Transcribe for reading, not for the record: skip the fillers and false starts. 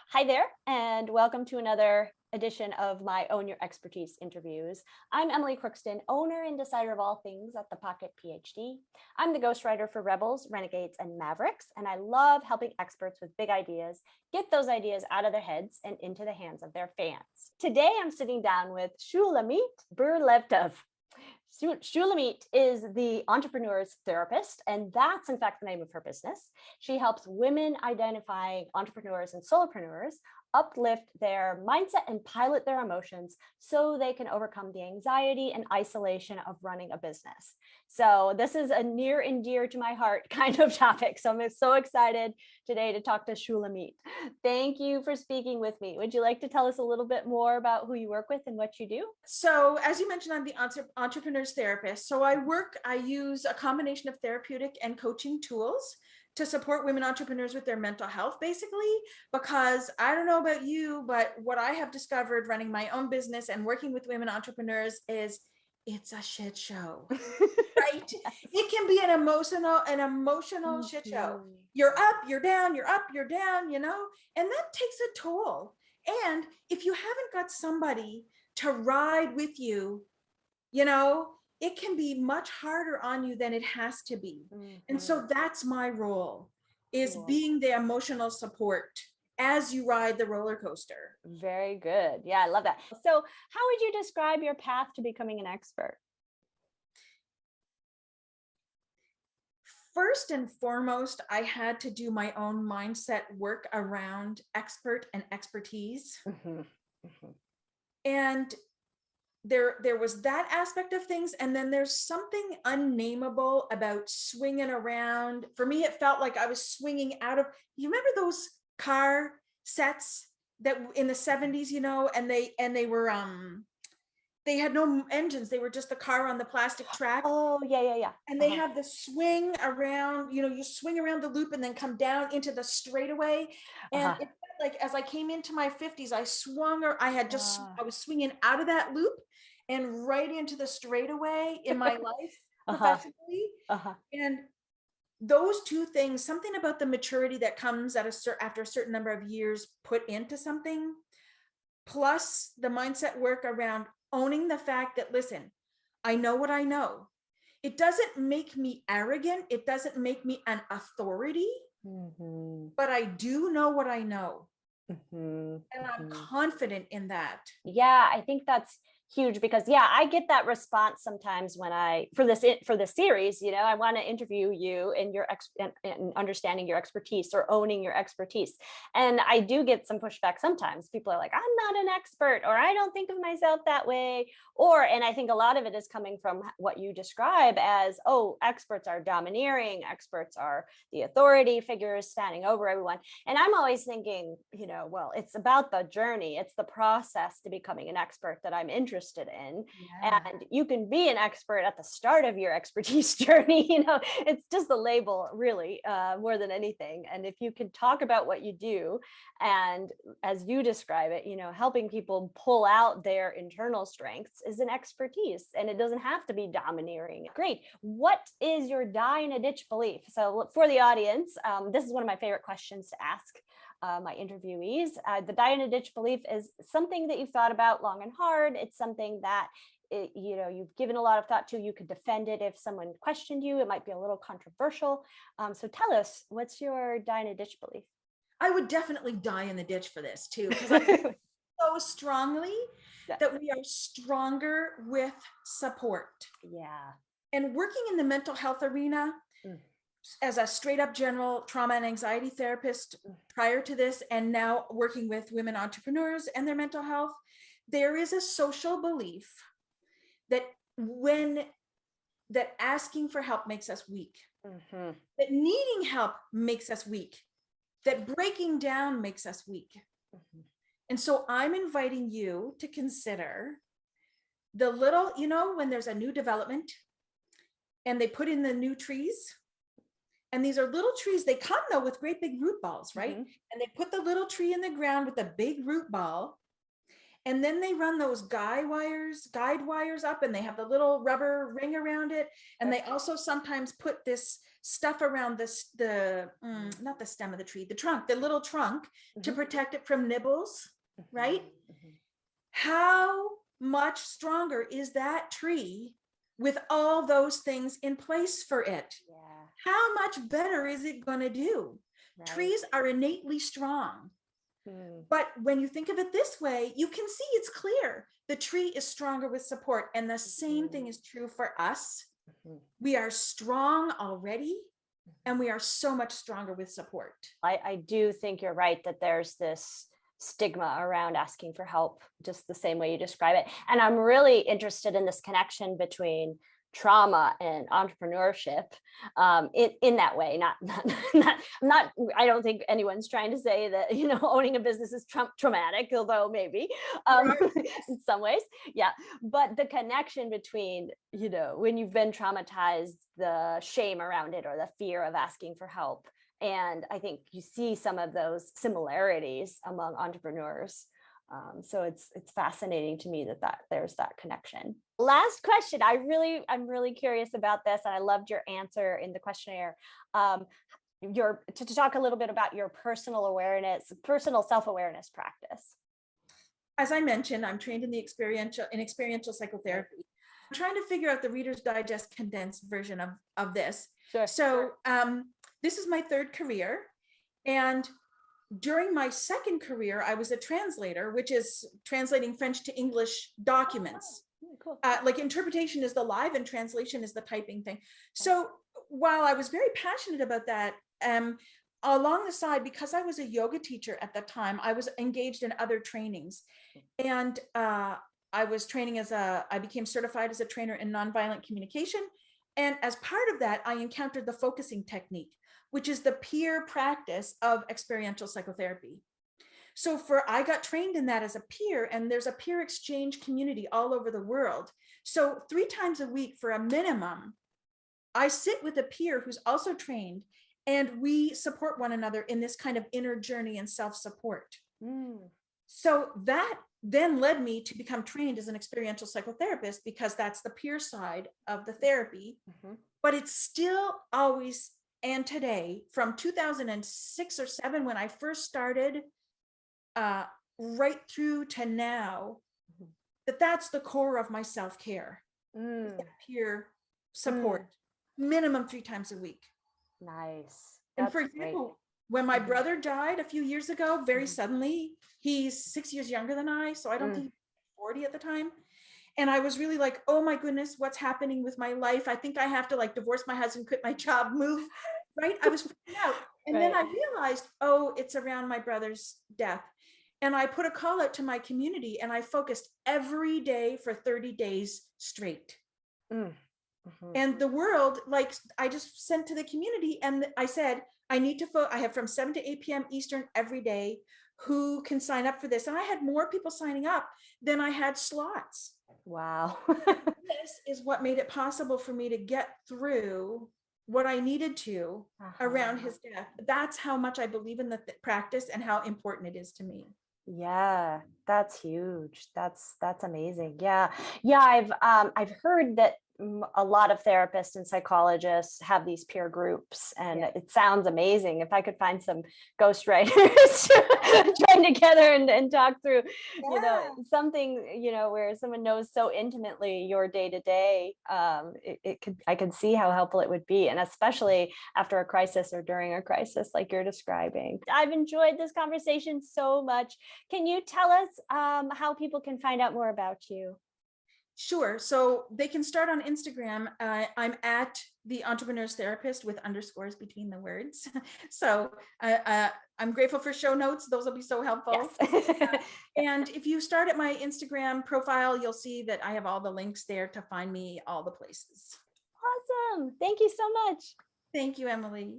Hi there, and welcome to another edition of my Own Your Expertise interviews. I'm Emily Crookston, owner and decider of all things at the Pocket PhD. I'm the ghostwriter for Rebels, Renegades, and Mavericks, and I love helping experts with big ideas get those ideas out of their heads and into the hands of their fans. Today, I'm sitting down with Shulamit Burlevtov. Shulamit is the entrepreneur's therapist, and that's in fact the name of her business. She helps women identifying entrepreneurs and solopreneurs uplift their mindset and pilot their emotions so they can overcome the anxiety and isolation of running a business. So this is a near and dear to my heart kind of topic. So I'm so excited today to talk to Shulamit. Thank you for speaking with me. Would you like to tell us a little bit more about who you work with and what you do? So as you mentioned, I'm the entrepreneur's therapist. So I use a combination of therapeutic and coaching tools to support women entrepreneurs with their mental health, basically, because I don't know about you, but what I have discovered running my own business and working with women entrepreneurs is it's a shit show, right? It can be an emotional shit show. You're up, you're down, you're up, you're down, and that takes a toll. And if you haven't got somebody to ride with you, it can be much harder on you than it has to be. And so that's my role, is being the emotional support as you ride the roller coaster. Very good. Yeah, I love that. So how would you describe your path to becoming an expert? First and foremost, I had to do my own mindset work around expert and expertise. And there was that aspect of things, and then there's something unnameable about swinging around. For me, it felt like I was swinging out of, you remember those car sets that in the 70s, and they were they had no engines, they were just the car on the plastic track. Oh, yeah. And they have the swing around, you swing around the loop and then come down into the straightaway. And it felt like as I came into my 50s, I swung, or I was swinging out of that loop and right into the straightaway in my life professionally. And those two things, something about the maturity that comes after a certain number of years put into something, plus the mindset work around owning the fact that, listen, I know what I know. It doesn't make me arrogant. It doesn't make me an authority, but I do know what I know. And I'm confident in that. Yeah, I think that's huge because I get that response sometimes when for this series, I want to interview you and and understanding your expertise or owning your expertise. And I do get some pushback sometimes. People are like, I'm not an expert, or I don't think of myself that way. And I think a lot of it is coming from what you describe as, oh, experts are domineering, experts are the authority figures standing over everyone. And I'm always thinking, well, it's about the journey. It's the process to becoming an expert that I'm interested in. Yeah. And you can be an expert at the start of your expertise journey. It's just the label, really, more than anything. And if you can talk about what you do, and as you describe it, helping people pull out their internal strengths is an expertise, and it doesn't have to be domineering. Great. What is your die in a ditch belief? So for the audience, this is one of my favorite questions to ask my interviewees. The die in a ditch belief is something that you've thought about long and hard. It's something that you've given a lot of thought to. You could defend it if someone questioned you. It might be a little controversial. So tell us, what's your die in a ditch belief? I would definitely die in the ditch for this too, because I feel so strongly that we are stronger with support. Yeah. And working in the mental health arena, as a straight up general trauma and anxiety therapist prior to this, and now working with women entrepreneurs and their mental health, there is a social belief that that asking for help makes us weak, that needing help makes us weak, that breaking down makes us weak. And so I'm inviting you to consider the little, when there's a new development and they put in the new trees, and these are little trees, they come though with great big root balls, right? And they put the little tree in the ground with a big root ball, And then they run those guide wires up, and they have the little rubber ring around it. And they also sometimes put this stuff around this, not the stem of the tree, the trunk, the little trunk, to protect it from nibbles, right? How much stronger is that tree with all those things in place for it? Yeah. How much better is it going to do? Right. Trees are innately strong. But when you think of it this way, you can see it's clear. The tree is stronger with support. And the same thing is true for us. We are strong already, and we are so much stronger with support. I do think you're right that there's this stigma around asking for help, just the same way you describe it. And I'm really interested in this connection between trauma and entrepreneurship, in that way. Not, I don't think anyone's trying to say that, you know, owning a business is traumatic, although maybe in some ways, yeah. But the connection between, you know, when you've been traumatized, the shame around it or the fear of asking for help. And I think you see some of those similarities among entrepreneurs. So it's fascinating to me that there's that connection. Last question. I'm really curious about this, and I loved your answer in the questionnaire. To talk a little bit about your personal self-awareness practice. As I mentioned, I'm trained in experiential psychotherapy. I'm trying to figure out the Reader's Digest condensed version of this. Sure. So this is my third career, and during my second career, I was a translator, which is translating French to English documents. Oh, cool. Like interpretation is the live and translation is the typing thing. So while I was very passionate about that, along the side, because I was a yoga teacher at the time, I was engaged in other trainings. And I was training I became certified as a trainer in nonviolent communication. And as part of that, I encountered the focusing technique, which is the peer practice of experiential psychotherapy. So I got trained in that as a peer, and there's a peer exchange community all over the world. So 3 times a week for a minimum, I sit with a peer who's also trained, and we support one another in this kind of inner journey and self-support. So that then led me to become trained as an experiential psychotherapist, because that's the peer side of the therapy. But it's still always, and today, from 2006 or 7, when I first started, right through to now, that's the core of my self-care. Peer support, minimum 3 times a week. Nice. And for example, when my brother died a few years ago, very suddenly, he's 6 years younger than I, so I don't think he was 40 at the time. And I was really like, oh my goodness, what's happening with my life? I think I have to like divorce my husband, quit my job, move, right? I was freaking out. And then I realized, oh, it's around my brother's death. And I put a call out to my community, and I focused every day for 30 days straight. And the world, like, I just sent to the community, and I said, I need to I have from 7 to 8 p.m. Eastern every day. Who can sign up for this? And I had more people signing up than I had slots. Wow. This is what made it possible for me to get through what I needed to around his death. That's how much I believe in the practice and how important it is to me. Yeah, that's huge. That's amazing. Yeah. I've heard that a lot of therapists and psychologists have these peer groups, and it sounds amazing. If I could find some ghostwriters join together and talk through, you know, something, you know, where someone knows so intimately your day to day, I could see how helpful it would be, and especially after a crisis or during a crisis like you're describing. I've enjoyed this conversation so much. Can you tell us how people can find out more about you? Sure. So they can start on Instagram. I'm at the Entrepreneur's Therapist with underscores between the words. So I'm grateful for show notes. Those will be so helpful. Yes. And if you start at my Instagram profile, you'll see that I have all the links there to find me all the places. Awesome. Thank you so much. Thank you, Emily.